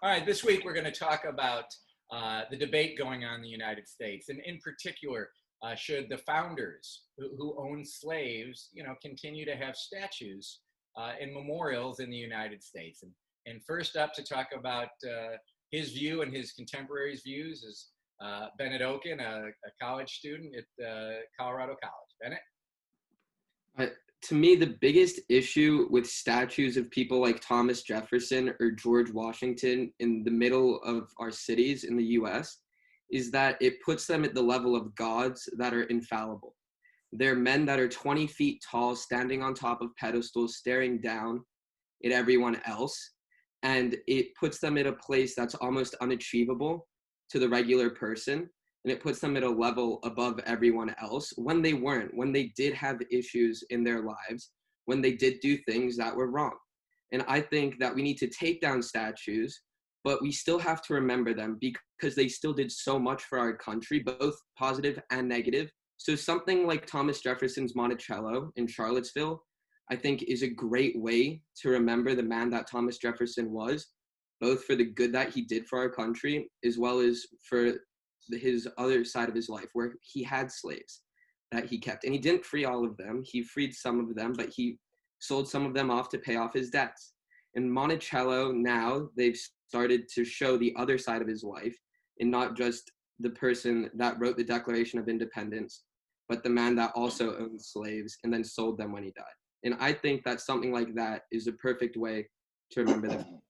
All right, this week we're going to talk about the debate going on in the United States, and in particular, should the founders who owned slaves, continue to have statues and memorials in the United States? And first up to talk about his view and his contemporaries' views is Bennett Okun, a college student at Colorado College. Bennett? To me, the biggest issue with statues of people like Thomas Jefferson or George Washington in the middle of our cities in the US is that it puts them at the level of gods that are infallible. They're men that are 20 feet tall, standing on top of pedestals, staring down at everyone else. And it puts them at a place that's almost unachievable to the regular person. And it puts them at a level above everyone else when they did have issues in their lives, when they did do things that were wrong. And I think that we need to take down statues, but we still have to remember them because they still did so much for our country, both positive and negative. So something like Thomas Jefferson's Monticello in Charlottesville, I think is a great way to remember the man that Thomas Jefferson was, both for the good that he did for our country, as well as for his other side of his life where he had slaves that he kept. And he didn't free all of them. He freed some of them, but he sold some of them off to pay off his debts. In Monticello, now they've started to show the other side of his life, and not just the person that wrote the Declaration of Independence, but the man that also owned slaves and then sold them when he died. And I think that something like that is a perfect way to remember them.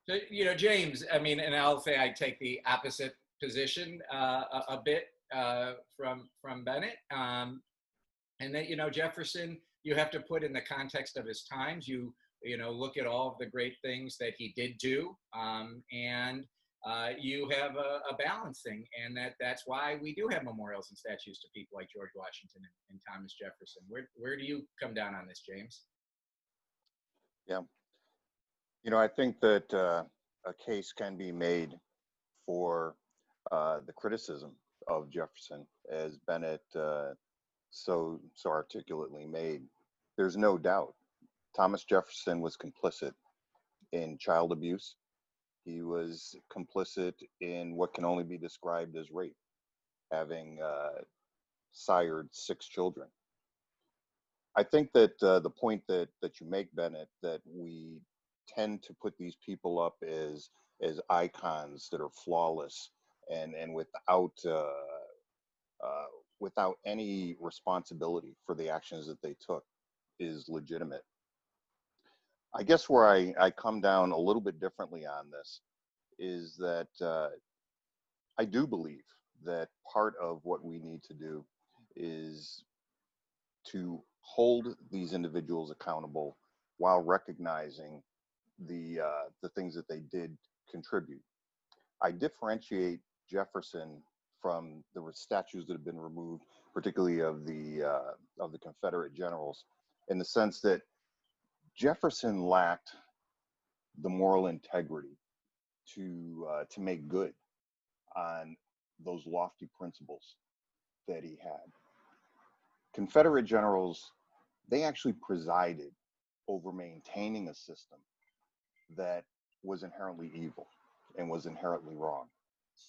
So, James, and I'll say I take the opposite position a bit from Bennett. And that, Jefferson, you have to put in the context of his times. You look at all of the great things that he did do, and you have a balancing, and that's why we do have memorials and statues to people like George Washington and Thomas Jefferson. Where do you come down on this, James? Yeah. I think that a case can be made for the criticism of Jefferson, as Bennett so articulately made. There's no doubt Thomas Jefferson was complicit in child abuse. He was complicit in what can only be described as rape, having sired 6 children. I think that the point that you make, Bennett, that we tend to put these people up as icons that are flawless and without any responsibility for the actions that they took is legitimate. I guess where I come down a little bit differently on this is that I do believe that part of what we need to do is to hold these individuals accountable while recognizing the things that they did contribute. I differentiate Jefferson from the statues that have been removed, particularly of the Confederate generals, in the sense that Jefferson lacked the moral integrity to make good on those lofty principles that he had. Confederate generals, they actually presided over maintaining a system that was inherently evil and was inherently wrong.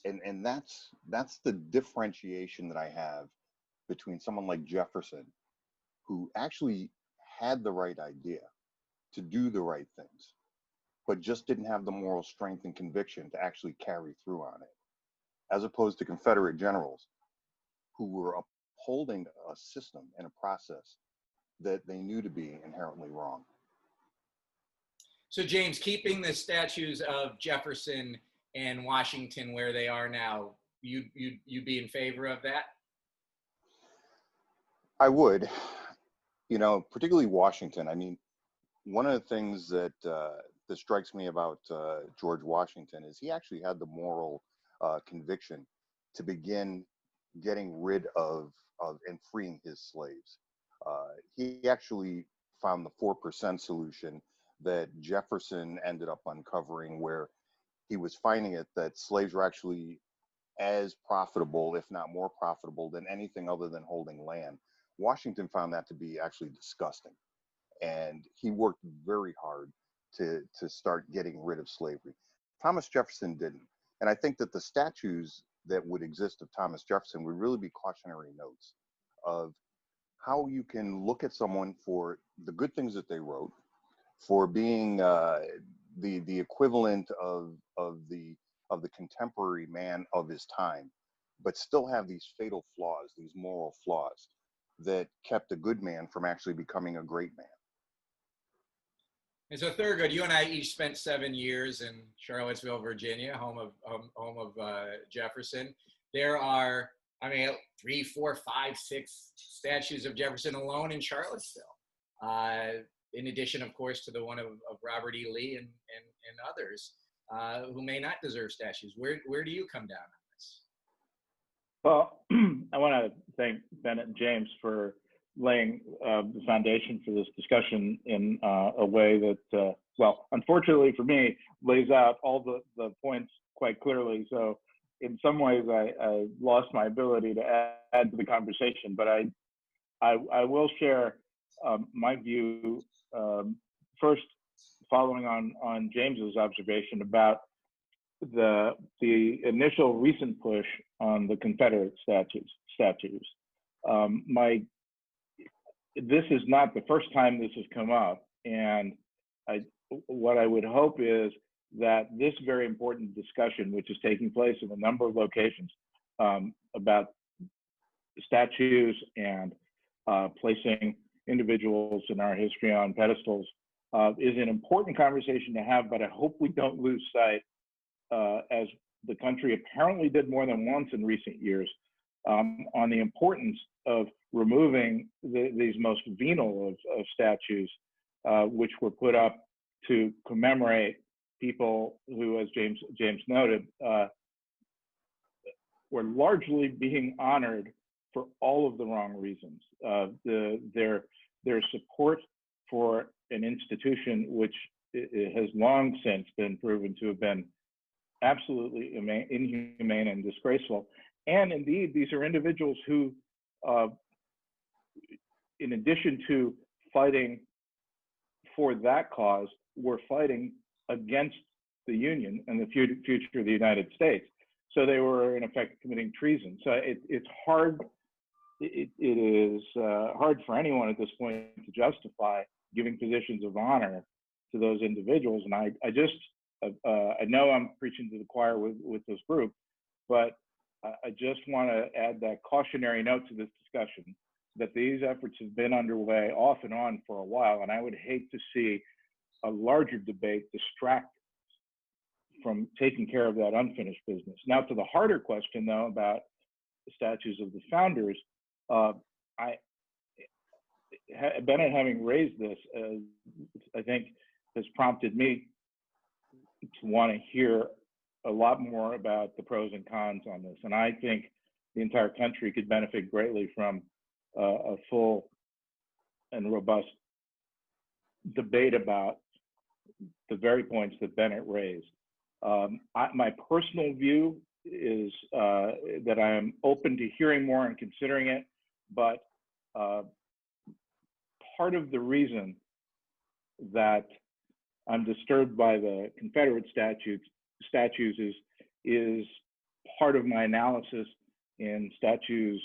And that's the differentiation that I have between someone like Jefferson, who actually had the right idea to do the right things, but just didn't have the moral strength and conviction to actually carry through on it, as opposed to Confederate generals who were upholding a system and a process that they knew to be inherently wrong. So, James, keeping the statues of Jefferson and Washington where they are now, you be in favor of that? I would, particularly Washington. I mean, one of the things that strikes me about George Washington is he actually had the moral conviction to begin getting rid of and freeing his slaves. He actually found the 4% solution that Jefferson ended up uncovering, where he was finding it that slaves were actually as profitable, if not more profitable, than anything other than holding land. Washington found that to be actually disgusting. And he worked very hard to start getting rid of slavery. Thomas Jefferson didn't. And I think that the statues that would exist of Thomas Jefferson would really be cautionary notes of how you can look at someone for the good things that they wrote, for being the equivalent of the contemporary man of his time, but still have these fatal flaws, these moral flaws that kept a good man from actually becoming a great man. And so Thurgood, you and I each spent 7 years in Charlottesville, Virginia, home of Jefferson. There are, 3, 4, 5, 6 statues of Jefferson alone in Charlottesville. In addition, of course, to the one of Robert E. Lee and others who may not deserve statues. Where do you come down on this? Well, I want to thank Bennett and James for laying the foundation for this discussion in a way that, well, unfortunately for me, lays out all the points quite clearly. So in some ways, I lost my ability to add to the conversation, but I will share my view first, following on James's observation about the initial recent push on the Confederate statues. This is not the first time this has come up, and what I would hope is that this very important discussion, which is taking place in a number of locations about statues and placing individuals in our history on pedestals, is an important conversation to have, but I hope we don't lose sight, as the country apparently did more than once in recent years, on the importance of removing these most venal of statues, which were put up to commemorate people who, as James noted, were largely being honored for all of the wrong reasons. Their support for an institution which has long since been proven to have been absolutely inhumane and disgraceful. And indeed, these are individuals who, in addition to fighting for that cause, were fighting against the Union and the future of the United States. So they were, in effect, committing treason. So it's hard. It is hard for anyone at this point to justify giving positions of honor to those individuals. And I know I'm preaching to the choir with this group, but I just want to add that cautionary note to this discussion that these efforts have been underway off and on for a while, and I would hate to see a larger debate distract from taking care of that unfinished business. Now, to the harder question, though, about the statues of the founders, Bennett having raised this, I think, has prompted me to want to hear a lot more about the pros and cons on this. And I think the entire country could benefit greatly from a full and robust debate about the very points that Bennett raised. My personal view is that I am open to hearing more and considering it, but part of the reason that I'm disturbed by the Confederate statues is part of my analysis in statues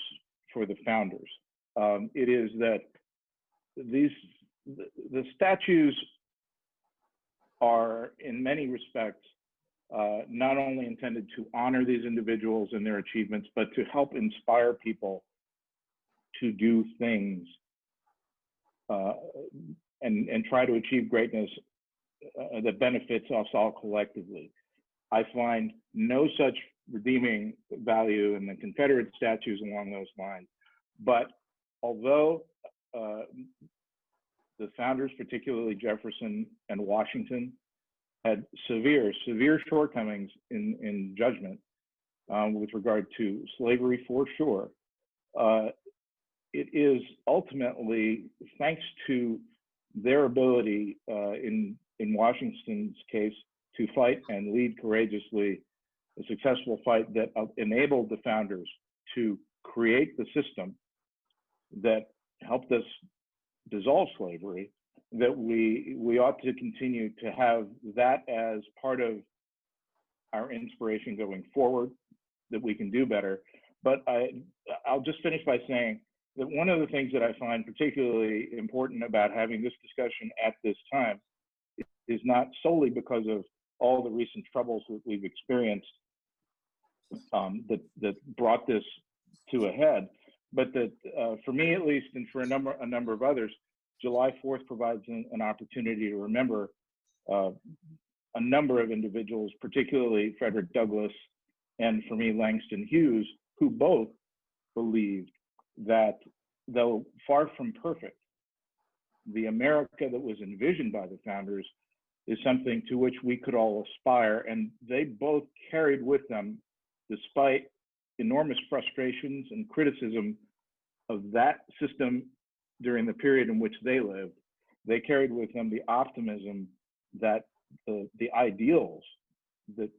for the founders. It is that the statues are, in many respects, not only intended to honor these individuals and their achievements, but to help inspire people to do things and try to achieve greatness that benefits us all collectively. I find no such redeeming value in the Confederate statues along those lines. But although the founders, particularly Jefferson and Washington, had severe shortcomings in judgment with regard to slavery, for sure, it is ultimately thanks to their ability in Washington's case to fight and lead courageously a successful fight that enabled the founders to create the system that helped us dissolve slavery, that we ought to continue to have that as part of our inspiration going forward, that we can do better. But I'll just finish by saying that one of the things that I find particularly important about having this discussion at this time is not solely because of all the recent troubles that we've experienced that brought this to a head, but that for me at least, and for a number of others, July 4th provides an opportunity to remember a number of individuals, particularly Frederick Douglass and, for me, Langston Hughes, who both believed that, though far from perfect, the America that was envisioned by the founders is something to which we could all aspire. And they both carried with them, despite enormous frustrations and criticism of that system during the period in which they lived, they carried with them the optimism that the ideals that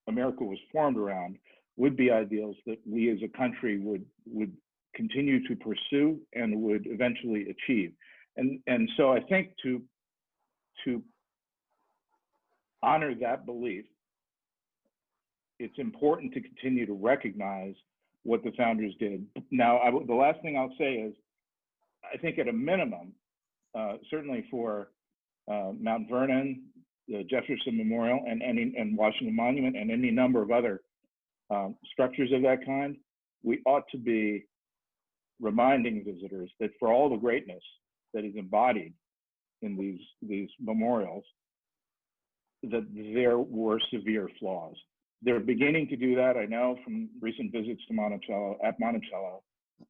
America was formed around would be ideals that we as a country would continue to pursue and would eventually achieve. And so I think to honor that belief, it's important to continue to recognize what the founders did. Now, the last thing I'll say is, I think at a minimum, certainly for Mount Vernon, the Jefferson Memorial, and Washington Monument, and any number of other structures of that kind, we ought to be reminding visitors that for all the greatness that is embodied in these memorials, that there were severe flaws. They're beginning to do that, I know, from recent visits to Monticello,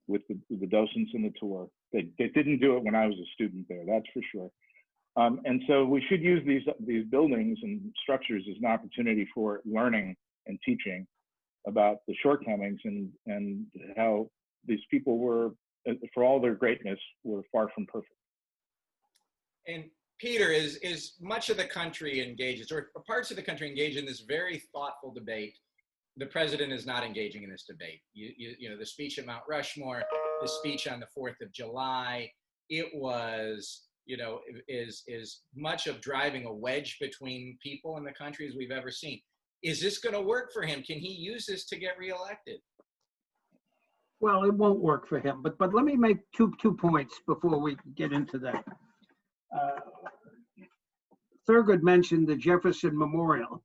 with the docents and the tour. They didn't do it when I was a student there, that's for sure. And so we should use these buildings and structures as an opportunity for learning and teaching about the shortcomings and how these people were, for all their greatness, were far from perfect. And Peter, is much of the country engages, or parts of the country engage in this very thoughtful debate? The president is not engaging in this debate. You know, the speech at Mount Rushmore, the speech on the 4th of July, it was, you know, is much of driving a wedge between people in the country as we've ever seen. Is this going to work for him? Can he use this to get reelected? Well, it won't work for him, but let me make two points before we get into that. Thurgood mentioned the Jefferson Memorial.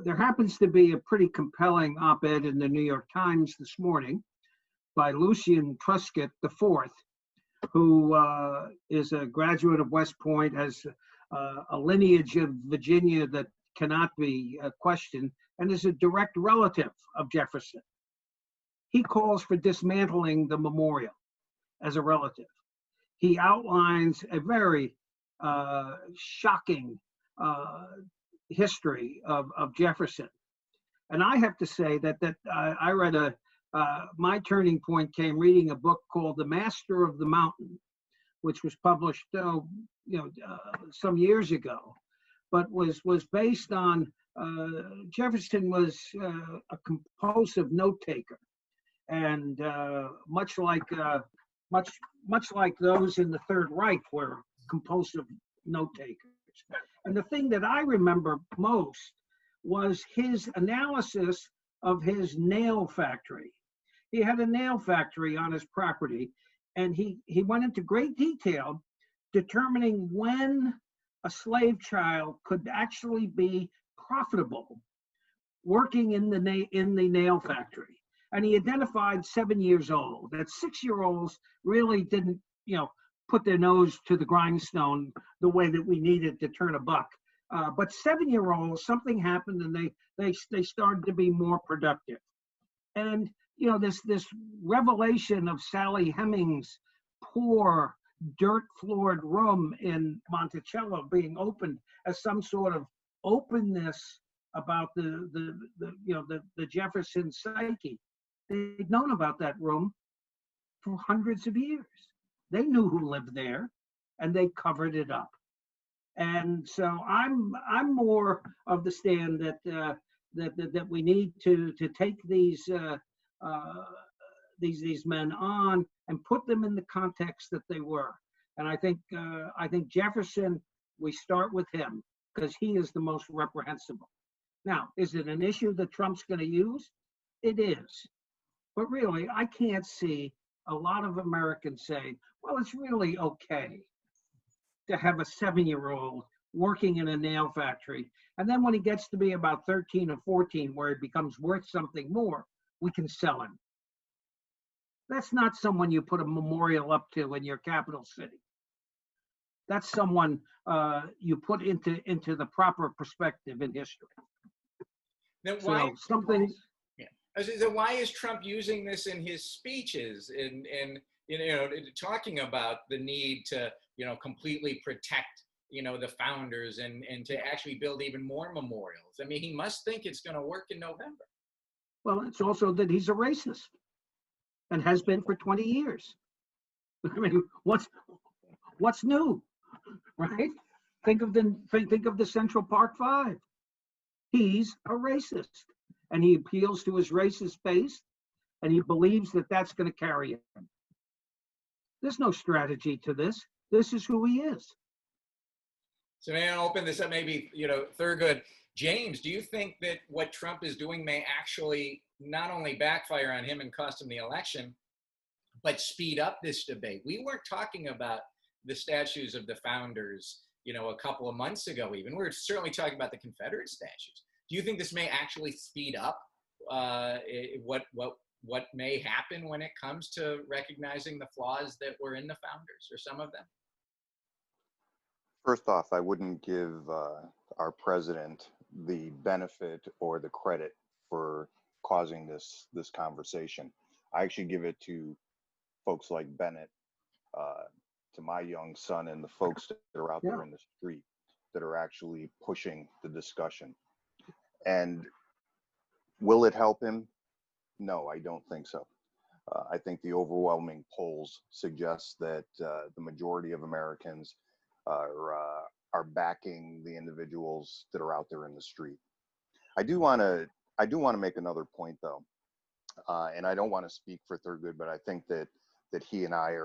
There happens to be a pretty compelling op-ed in the New York Times this morning by Lucian Truscott IV, who is a graduate of West Point, has a lineage of Virginia that cannot be questioned, and is a direct relative of Jefferson. He calls for dismantling the memorial as a relative. He outlines a very shocking history of Jefferson. And I have to say that I read my turning point came reading a book called The Master of the Mountain, which was published some years ago, but was based on Jefferson was a compulsive note taker, and much like those in the Third Reich were compulsive note takers. And the thing that I remember most was his analysis of his nail factory. He had a nail factory on his property, and he went into great detail determining when a slave child could actually be profitable working in the nail factory. And he identified 7 years old. That 6-year-olds really didn't, put their nose to the grindstone the way that we needed to turn a buck. But 7-year-olds, something happened, and they started to be more productive. And this revelation of Sally Hemings' poor dirt-floored room in Monticello being opened as some sort of openness about the Jefferson psyche. They'd known about that room for hundreds of years. They knew who lived there, and they covered it up. And so I'm more of the stand that we need to take these men on and put them in the context that they were. And I think Jefferson, we start with him because he is the most reprehensible. Now, is it an issue that Trump's going to use? It is. But really, I can't see a lot of Americans saying, well, it's really okay to have a 7-year-old working in a nail factory. And then when he gets to be about 13 or 14, where it becomes worth something more, we can sell him. That's not someone you put a memorial up to in your capital city. That's someone you put into the proper perspective in history. Then why, So something. yeah. So why is Trump using this in his speeches and talking about the need to completely protect the founders and to actually build even more memorials? I mean, he must think it's going to work in November. Well, it's also that he's a racist and has been for 20 years. I mean, what's new, right? Think of the Central Park Five. He's a racist, and he appeals to his racist base, and he believes that that's going to carry him. There's no strategy to this. This is who he is. So maybe I'll open this up. Maybe Thurgood, James, do you think that what Trump is doing may actually not only backfire on him and cost him the election, but speed up this debate? We weren't talking about the statues of the founders, a couple of months ago. Even we're certainly talking about the Confederate statues. Do you think this may actually speed up what may happen when it comes to recognizing the flaws that were in the founders, or some of them? First off, I wouldn't give our president the benefit or the credit for causing this conversation. I actually give it to folks like Bennett, to my young son, and the folks that are out there in the street that are actually pushing the discussion. And will it help him? No, I don't think so. I think the overwhelming polls suggest that the majority of Americans are backing the individuals that are out there in the street. I do want to make another point though, and I don't want to speak for Thurgood, but I think that he and I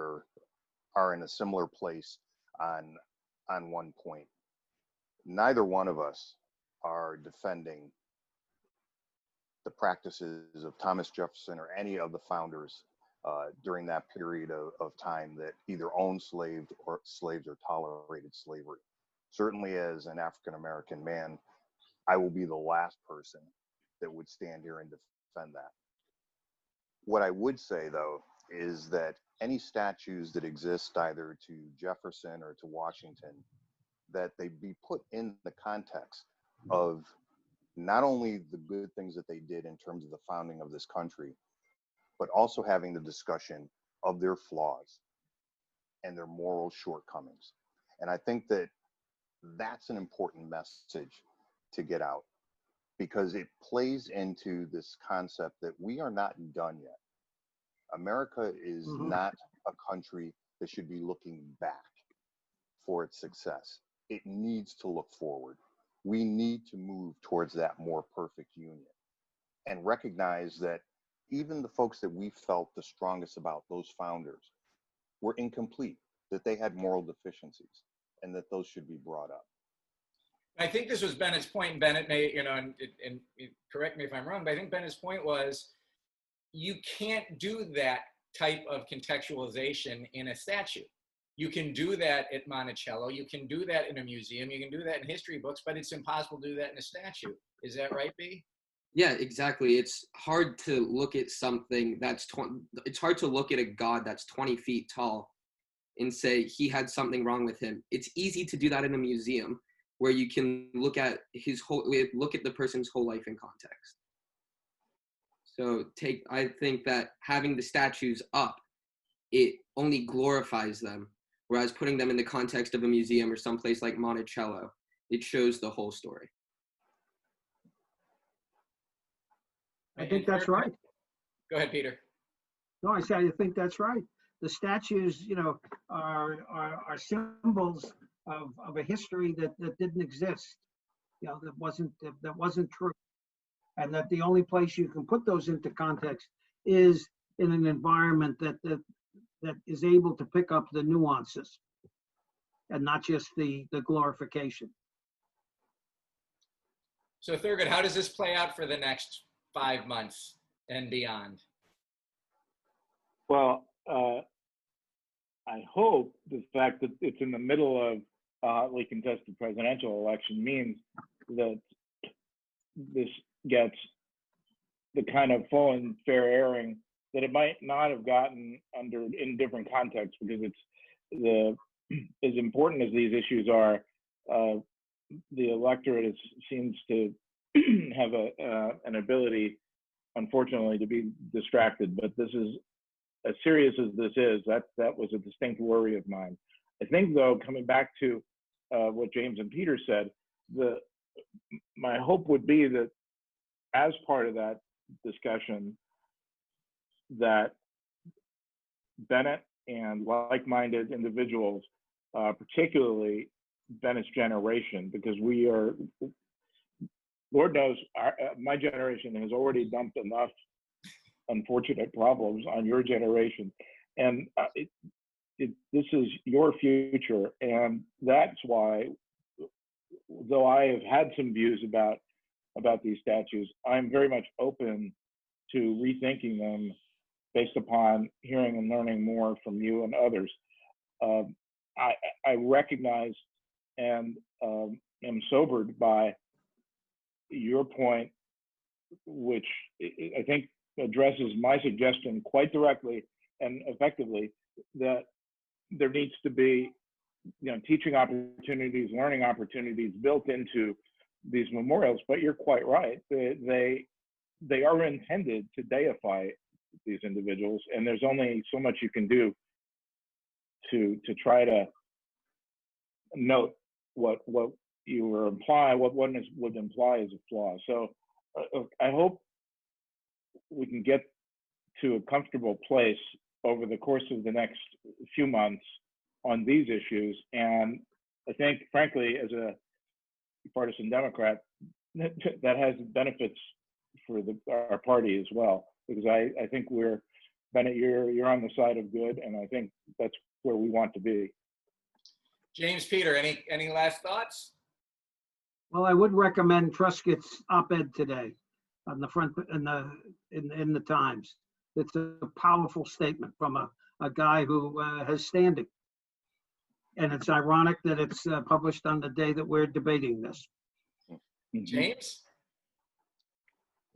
are in a similar place on one point. Neither one of us are defending the practices of Thomas Jefferson or any of the founders during that period of time that either owned slaves or tolerated slavery. Certainly, as an African-American man, I will be the last person that would stand here and defend that. What I would say, though, is that any statues that exist either to Jefferson or to Washington, that they be put in the context of not only the good things that they did in terms of the founding of this country, but also having the discussion of their flaws and their moral shortcomings. And I think that that's an important message to get out, because it plays into this concept that we are not done yet. America is not a country that should be looking back for its success. It needs to look forward. We need to move towards that more perfect union and recognize that even the folks that we felt the strongest about, those founders, were incomplete, that they had moral deficiencies, and that those should be brought up. I think this was Bennett's point, and Bennett may, and correct me if I'm wrong, but I think Bennett's point was you can't do that type of contextualization in a statue. You can do that at Monticello, you can do that in a museum, you can do that in history books, but it's impossible to do that in a statue. Is that right, B? Yeah, exactly. It's hard to look at something that's it's hard to look at a god that's 20 feet tall and say he had something wrong with him. It's easy to do that in a museum where you can look at the person's whole life in context. So I think that having the statues up, it only glorifies them, whereas putting them in the context of a museum or someplace like Monticello, it shows the whole story. I think that's right. Go ahead, Peter. No, I think that's right. The statues, are symbols of a history that didn't exist. That wasn't true, and that the only place you can put those into context is in an environment that is able to pick up the nuances. and not just the glorification. So Thurgood, how does this play out for the next 5 months and beyond? Well, I hope the fact that it's in the middle of a hotly contested presidential election means that this gets the kind of full and fair airing that it might not have gotten in different contexts, because it's as important as these issues are, the electorate seems to have an ability, unfortunately, to be distracted. But this is, as serious as this is, that was a distinct worry of mine. I think, though, coming back to what James and Peter said, my hope would be that as part of that discussion, that Bennett and like-minded individuals, particularly Bennett's generation, because we are, Lord knows, my generation has already dumped enough unfortunate problems on your generation, and this is your future, and that's why, though I have had some views about these statutes, I'm very much open to rethinking them based upon hearing and learning more from you and others. I recognize and am sobered by your point, which I think addresses my suggestion quite directly and effectively, that there needs to be, teaching opportunities, learning opportunities built into these memorials. But you're quite right; they are intended to deify these individuals, and there's only so much you can do to try to note what you were implying, what one would imply is a flaw. So I hope we can get to a comfortable place over the course of the next few months on these issues. And I think, frankly, as a partisan Democrat, that has benefits for our party as well, because I think Bennett, you're on the side of good, and I think that's where we want to be. James, Peter, any last thoughts? Well, I would recommend Truscott's op-ed today on the front in the Times. It's a powerful statement from a guy who has standing, and it's ironic that it's published on the day that we're debating this. James?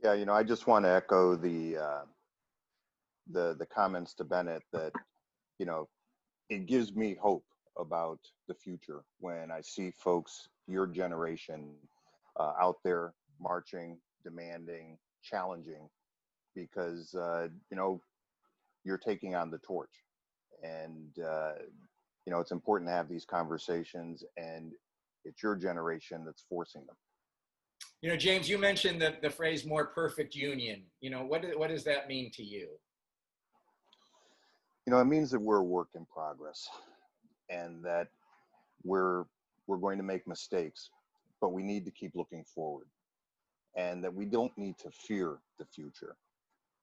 Yeah, I just want to echo the comments to Bennett that, it gives me hope about the future when I see folks, your generation, out there marching, demanding, challenging, because, you're taking on the torch. And, it's important to have these conversations, and it's your generation that's forcing them. James, you mentioned the phrase "more perfect union." What does that mean to you? It means that we're a work in progress, and that we're going to make mistakes, but we need to keep looking forward, and that we don't need to fear the future.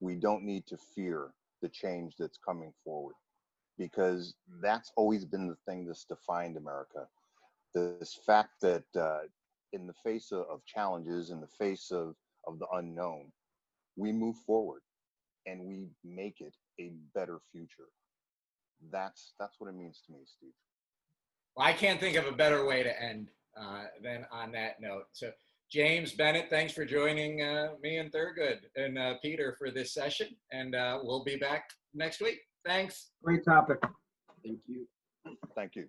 We don't need to fear the change that's coming forward, because that's always been the thing that's defined America. This fact that in the face of challenges, in the face of the unknown, we move forward and we make it a better future. That's what it means to me, Steve. Well, I can't think of a better way to end than on that note. So James, Bennett, thanks for joining me and Thurgood and Peter for this session. And we'll be back next week. Thanks. Great topic. Thank you. Thank you.